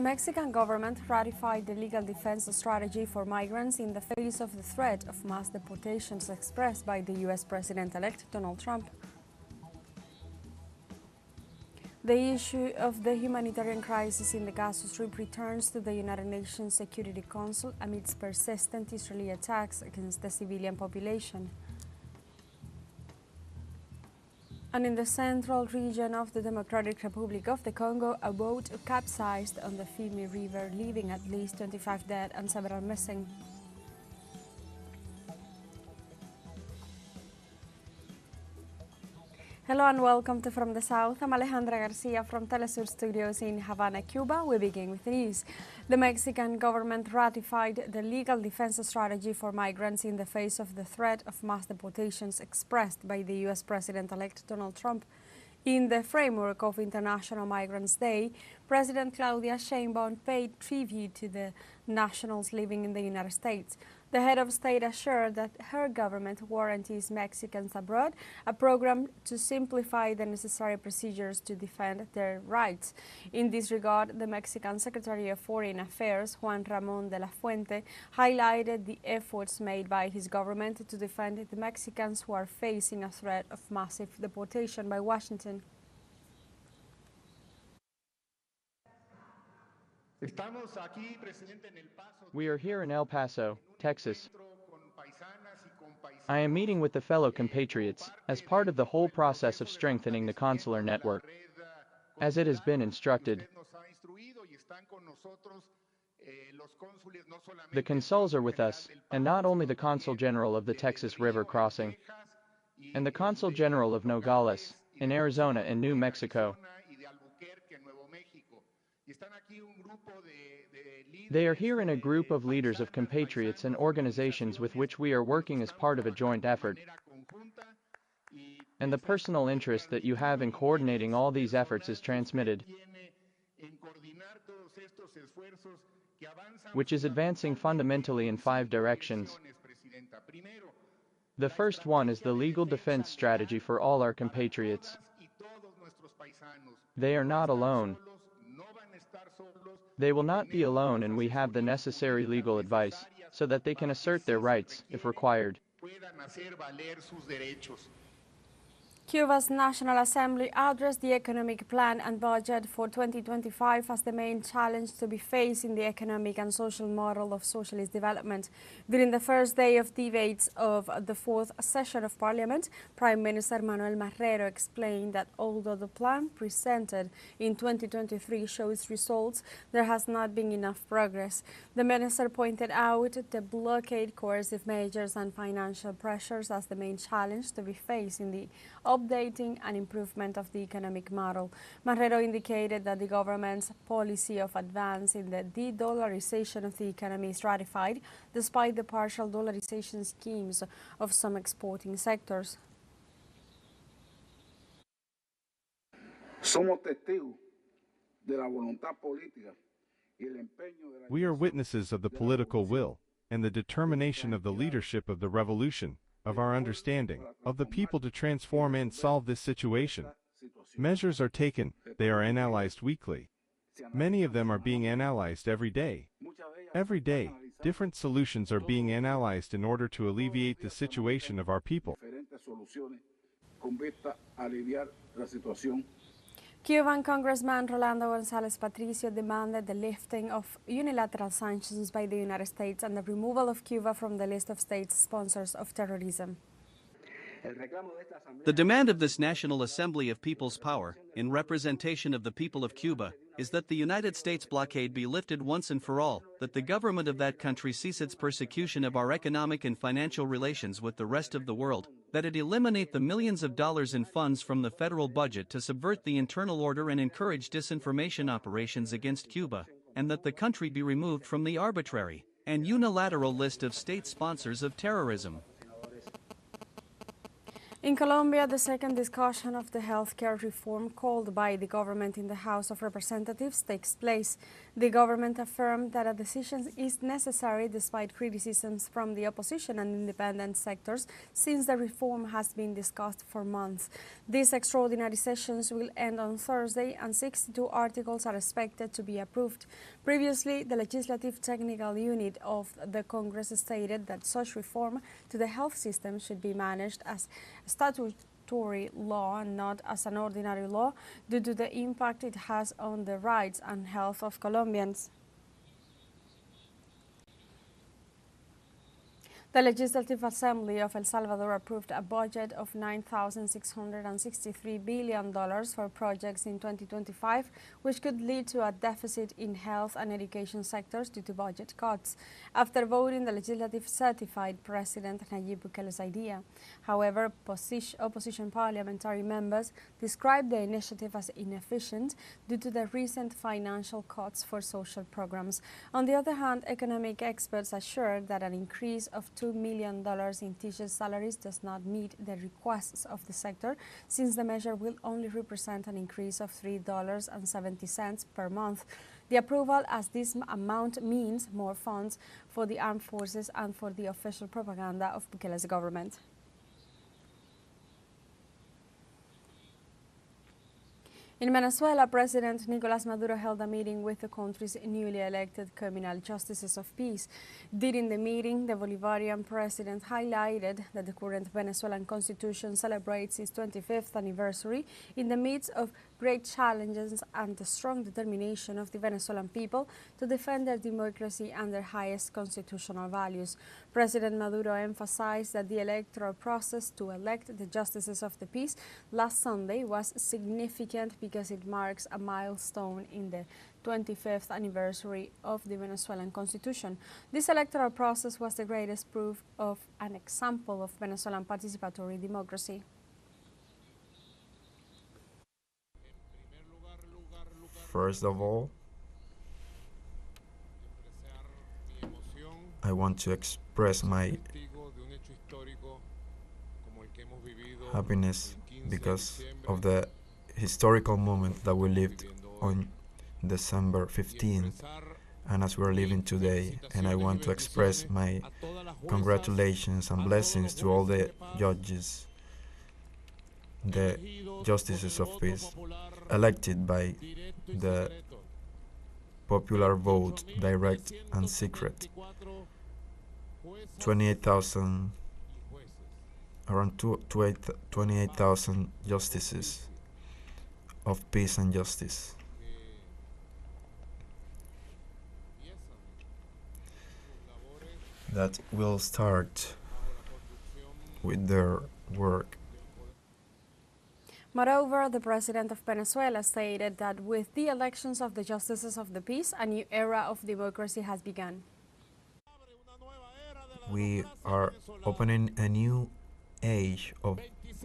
The Mexican government ratified the legal defense strategy for migrants in the face of the threat of mass deportations expressed by the U.S. President-elect Donald Trump. The issue of the humanitarian crisis in the Gaza Strip returns to the United Nations Security Council amidst persistent Israeli attacks against the civilian population. And in the central region of the Democratic Republic of the Congo, a boat capsized on the Fimi River, leaving at least 25 dead and several missing. Hello and welcome to From the South. I'm Alejandra Garcia from teleSUR studios in Havana, Cuba. We begin with the news. The Mexican government ratified the legal defense strategy for migrants in the face of the threat of mass deportations expressed by the U.S. President-elect Donald Trump. In the framework of International Migrants Day, President Claudia Sheinbaum paid tribute to the nationals living in the United States. The head of state assured that her government guarantees Mexicans abroad a program to simplify the necessary procedures to defend their rights. In this regard, the Mexican Secretary of Foreign Affairs, Juan Ramón de la Fuente, highlighted the efforts made by his government to defend the Mexicans who are facing a threat of massive deportation by Washington. We are here in El Paso, Texas. I am meeting with the fellow compatriots as part of the whole process of strengthening the consular network. As it has been instructed, the consuls are with us, and not only the Consul General of the Texas River Crossing, and the Consul General of Nogales, in Arizona and New Mexico. They are here in a group of leaders of compatriots and organizations with which we are working as part of a joint effort. And the personal interest that you have in coordinating all these efforts is transmitted, which is advancing fundamentally in 5 directions. The first one is the legal defense strategy for all our compatriots. They are not alone. They will not be alone, and we have the necessary legal advice so that they can assert their rights if required. Cuba's National Assembly addressed the economic plan and budget for 2025 as the main challenge to be faced in the economic and social model of socialist development. During the first day of debates of the 4th session of Parliament, Prime Minister Manuel Marrero explained that although the plan presented in 2023 shows results, there has not been enough progress. The minister pointed out the blockade, coercive measures and financial pressures as the main challenge to be faced in the updating and improvement of the economic model. Marrero indicated that the government's policy of advancing the de-dollarization of the economy is ratified, despite the partial dollarization schemes of some exporting sectors. We are witnesses of the political will and the determination of the leadership of the revolution, of our understanding, of the people to transform and solve this situation. Measures are taken, they are analyzed weekly. Many of them are being analyzed every day. Every day, different solutions are being analyzed in order to alleviate the situation of our people. Cuban Congressman Rolando González Patricio demanded the lifting of unilateral sanctions by the United States and the removal of Cuba from the list of states sponsors of terrorism. The demand of this National Assembly of People's Power, in representation of the people of Cuba, is that the United States blockade be lifted once and for all, that the government of that country cease its persecution of our economic and financial relations with the rest of the world, that it eliminate the millions of dollars in funds from the federal budget to subvert the internal order and encourage disinformation operations against Cuba, and that the country be removed from the arbitrary and unilateral list of state sponsors of terrorism. In Colombia, the second discussion of the healthcare reform called by the government in the House of Representatives takes place. The government affirmed that a decision is necessary despite criticisms from the opposition and independent sectors since the reform has been discussed for months. These extraordinary sessions will end on Thursday and 62 articles are expected to be approved. Previously, the Legislative Technical Unit of the Congress stated that such reform to the health system should be managed as statutory law and not as an ordinary law due to the impact it has on the rights and health of Colombians. The Legislative Assembly of El Salvador approved a budget of $9,663 billion for projects in 2025, which could lead to a deficit in health and education sectors due to budget cuts. After voting, the legislative certified President Nayib Bukele's idea. However, opposition parliamentary members described the initiative as inefficient due to the recent financial cuts for social programs. On the other hand, economic experts assured that an increase of $2 million in teachers' salaries does not meet the requests of the sector, since the measure will only represent an increase of $3.70 per month. The approval as this amount means more funds for the armed forces and for the official propaganda of Bukele's government. In Venezuela, President Nicolás Maduro held a meeting with the country's newly elected criminal justices of peace. During the meeting, the Bolivarian president highlighted that the current Venezuelan constitution celebrates its 25th anniversary in the midst of great challenges and the strong determination of the Venezuelan people to defend their democracy and their highest constitutional values. President Maduro emphasized that the electoral process to elect the justices of the peace last Sunday was significant because it marks a milestone in the 25th anniversary of the Venezuelan constitution. This electoral process was the greatest proof of an example of Venezuelan participatory democracy. First of all, I want to express my happiness because of the historical moment that we lived on December 15th and as we're living today, and I want to express my congratulations and blessings to all the judges, the justices of peace, elected by the popular vote, direct and secret. 28,000, around 28,000 justices of peace and justice. That will start with their work. Moreover, the president of Venezuela stated that with the elections of the justices of the peace, a new era of democracy has begun. We are opening a new age of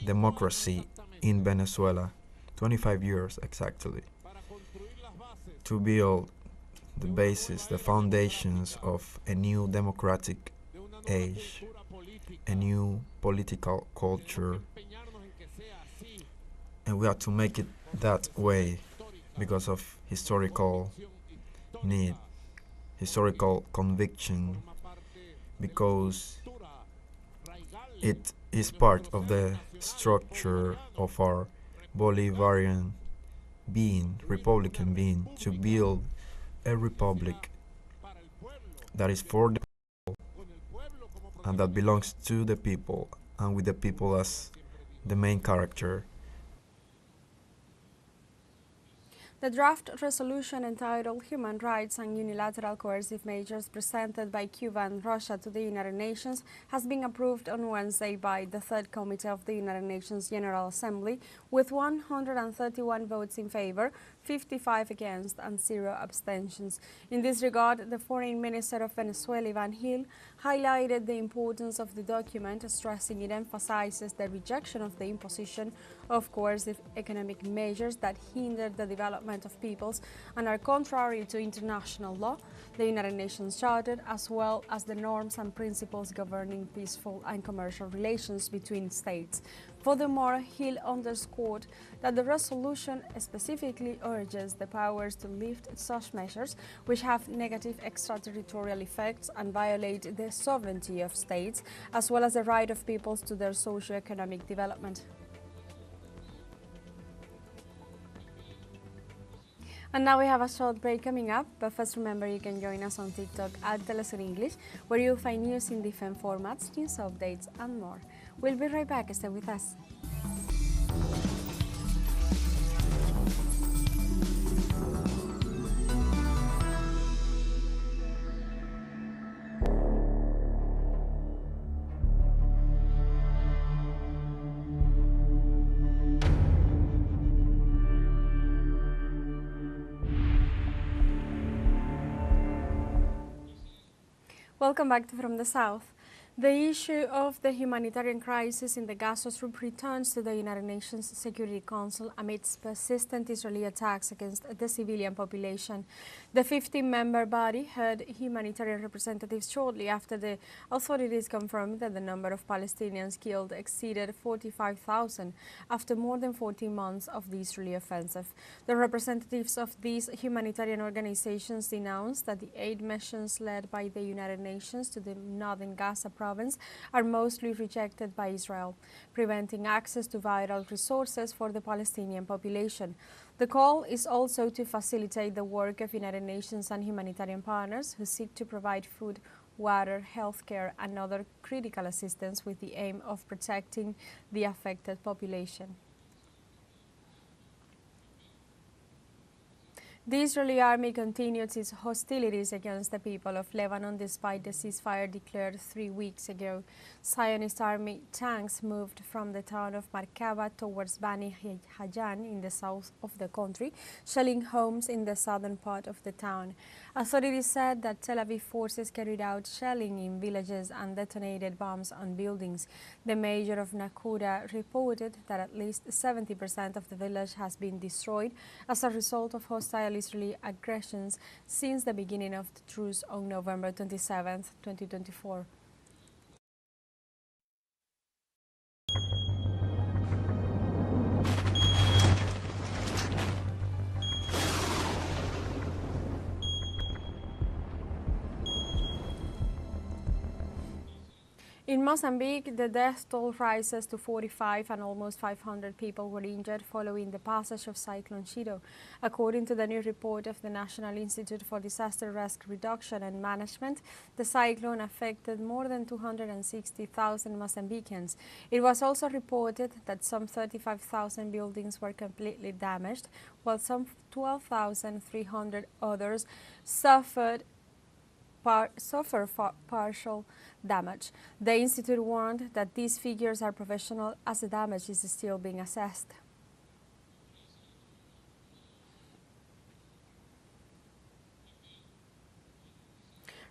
democracy in Venezuela, 25 years exactly, to build the basis, the foundations of a new democratic age, a new political culture. And we have to make it that way because of historical need, historical conviction, because it is part of the structure of our Bolivarian being, Republican being, to build a republic that is for the people and that belongs to the people and with the people as the main character. The draft resolution entitled Human Rights and Unilateral Coercive Measures presented by Cuba and Russia to the United Nations has been approved on Wednesday by the Third Committee of the United Nations General Assembly with 131 votes in favor, 55 against and 0 abstentions. In this regard, the Foreign Minister of Venezuela, Ivan Gil, highlighted the importance of the document, stressing it emphasizes the rejection of the imposition of coercive economic measures that hinder the development of peoples and are contrary to international law, the United Nations Charter, as well as the norms and principles governing peaceful and commercial relations between states. Furthermore, Hill underscored that the resolution specifically urges the powers to lift such measures which have negative extraterritorial effects and violate the sovereignty of states, as well as the right of peoples to their socio-economic development. And now we have a short break coming up, but first remember you can join us on TikTok at teleSUR English, where you'll find news in different formats, news updates and more. We'll be right back, stay with us. Welcome back to From the South. The issue of the humanitarian crisis in the Gaza Strip returns to the United Nations Security Council amidst persistent Israeli attacks against the civilian population. The 15-member body heard humanitarian representatives shortly after the authorities confirmed that the number of Palestinians killed exceeded 45,000 after more than 14 months of the Israeli offensive. The representatives of these humanitarian organizations denounced that the aid missions led by the United Nations to the northern Gaza province are mostly rejected by Israel, preventing access to vital resources for the Palestinian population. The call is also to facilitate the work of United Nations and humanitarian partners who seek to provide food, water, healthcare and other critical assistance with the aim of protecting the affected population. The Israeli army continued its hostilities against the people of Lebanon despite the ceasefire declared 3 weeks ago. Zionist army tanks moved from the town of Markaba towards Bani Hajan in the south of the country, shelling homes in the southern part of the town. Authorities said that Tel Aviv forces carried out shelling in villages and detonated bombs on buildings. The mayor of Nakuda reported that at least 70% of the village has been destroyed as a result of hostile Israeli aggressions since the beginning of the truce on November 27, 2024. In Mozambique, the death toll rises to 45 and almost 500 people were injured following the passage of Cyclone Chido. According to the new report of the National Institute for Disaster Risk Reduction and Management, the cyclone affected more than 260,000 Mozambicans. It was also reported that some 35,000 buildings were completely damaged, while some 12,300 others suffered partial damage. The Institute warned that these figures are provisional as the damage is still being assessed.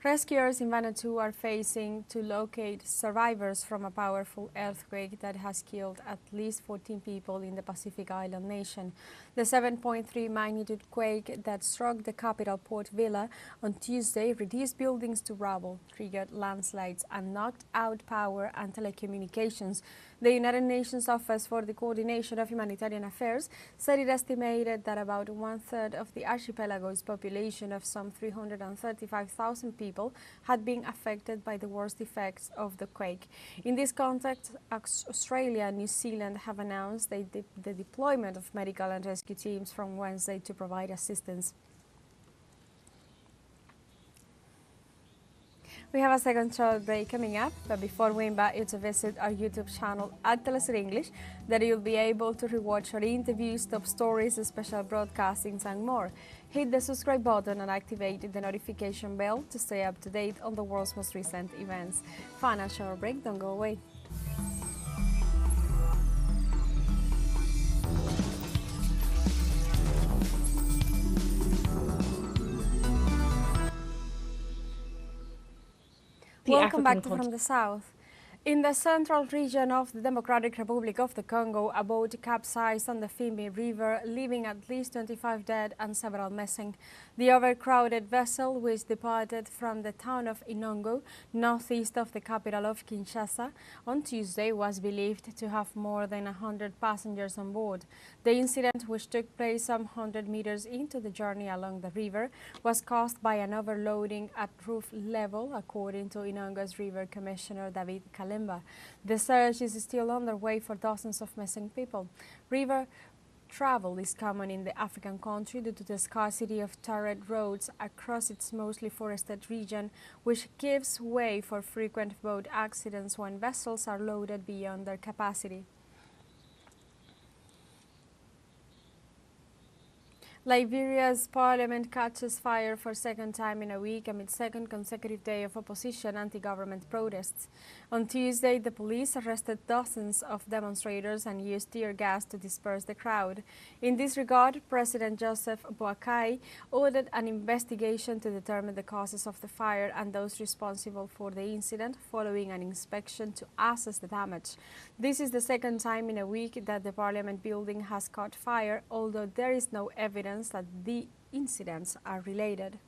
Rescuers in Vanuatu are facing to locate survivors from a powerful earthquake that has killed at least 14 people in the Pacific Island nation. The 7.3 magnitude quake that struck the capital Port Vila on Tuesday reduced buildings to rubble, triggered landslides and knocked out power and telecommunications. The United Nations Office for the Coordination of Humanitarian Affairs said it estimated that about one-third of the archipelago's population of some 335,000 people had been affected by the worst effects of the quake. In this context, Australia and New Zealand have announced the deployment of medical and rescue teams from Wednesday to provide assistance. We have a second short break coming up, but before we invite you to visit our YouTube channel at teleSUR English, there you'll be able to rewatch our interviews, top stories, special broadcastings and more. Hit the subscribe button and activate the notification bell to stay up to date on the world's most recent events. Final short break, don't go away. Welcome back to From the South. In the central region of the Democratic Republic of the Congo, a boat capsized on the Fimbi River, leaving at least 25 dead and several missing. The overcrowded vessel, which departed from the town of Inongo, northeast of the capital of Kinshasa, on Tuesday, was believed to have more than 100 passengers on board. The incident, which took place some 100 meters into the journey along the river, was caused by an overloading at roof level, according to Inongo's River Commissioner David Kalemba. The search is still underway for dozens of missing people. River travel is common in the African country due to the scarcity of tarred roads across its mostly forested region, which gives way for frequent boat accidents when vessels are loaded beyond their capacity. Liberia's parliament catches fire for a second time in a week amid second consecutive day of opposition anti-government protests. On Tuesday, the police arrested dozens of demonstrators and used tear gas to disperse the crowd. In this regard, President Joseph Boakai ordered an investigation to determine the causes of the fire and those responsible for the incident, following an inspection to assess the damage. This is the second time in a week that the parliament building has caught fire, although there is no evidence that the incidents are related.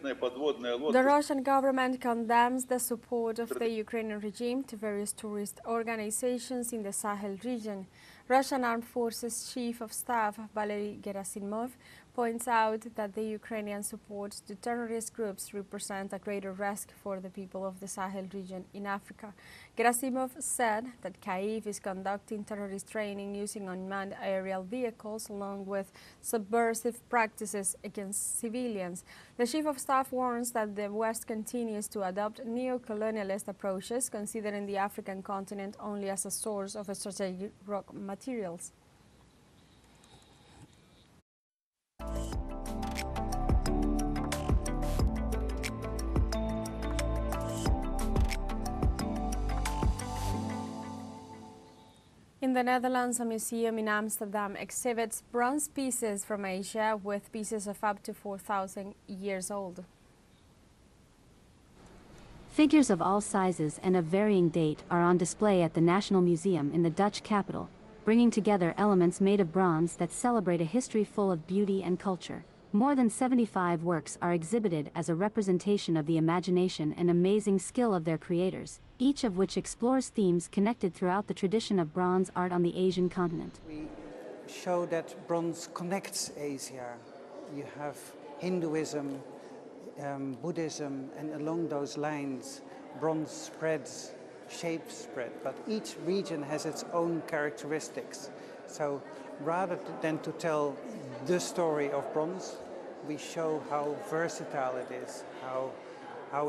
The Russian government condemns the support of the Ukrainian regime to various tourist organizations in the Sahel region. Russian Armed Forces Chief of Staff Valery Gerasimov points out that the Ukrainian support to terrorist groups represent a greater risk for the people of the Sahel region in Africa. Gerasimov said that Kyiv is conducting terrorist training using unmanned aerial vehicles along with subversive practices against civilians. The Chief of Staff warns that the West continues to adopt neo-colonialist approaches, considering the African continent only as a source of strategic rock materials. In the Netherlands, a museum in Amsterdam exhibits bronze pieces from Asia with pieces of up to 4,000 years old. Figures of all sizes and of varying date are on display at the National Museum in the Dutch capital, bringing together elements made of bronze that celebrate a history full of beauty and culture. More than 75 works are exhibited as a representation of the imagination and amazing skill of their creators, each of which explores themes connected throughout the tradition of bronze art on the Asian continent. We show that bronze connects Asia. You have Hinduism, Buddhism, and along those lines, bronze spreads, shapes spread, but each region has its own characteristics. So rather than to tell the story of bronze, we show how versatile it is, how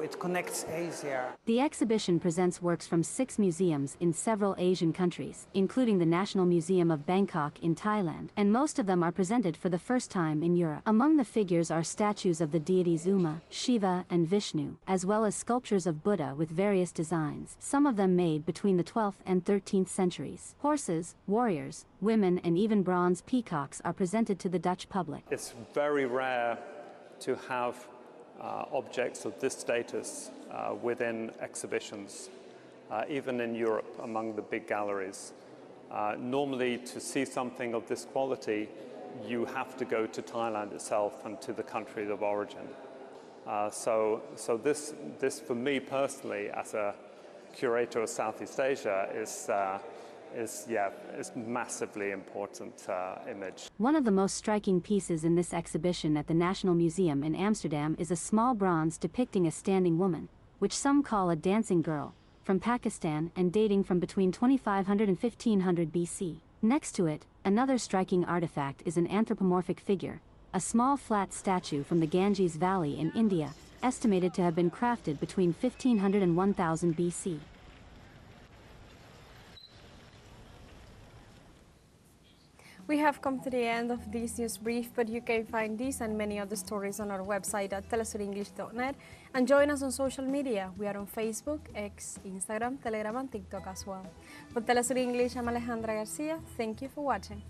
it connects Asia. The exhibition presents works from 6 museums in several Asian countries, including the National Museum of Bangkok in Thailand, and most of them are presented for the first time in Europe. Among the figures are statues of the deities Uma, Shiva, and Vishnu, as well as sculptures of Buddha with various designs, some of them made between the 12th and 13th centuries. Horses, warriors, women, and even bronze peacocks are presented to the Dutch public. It's very rare to have objects of this status within exhibitions, even in Europe among the big galleries. Normally, to see something of this quality, you have to go to Thailand itself and to the country of origin. So this for me personally, as a curator of Southeast Asia, is massively important image. One of the most striking pieces in this exhibition at the National Museum in Amsterdam is a small bronze depicting a standing woman, which some call a dancing girl, from Pakistan and dating from between 2500 and 1500 BC. Next to it, another striking artifact is an anthropomorphic figure, a small flat statue from the Ganges Valley in India, estimated to have been crafted between 1500 and 1000 BC. We have come to the end of this news brief, but you can find these and many other stories on our website at telesurenglish.net, and join us on social media. We are on Facebook, X, Instagram, Telegram, and TikTok as well. For Telesur English, I'm Alejandra Garcia. Thank you for watching.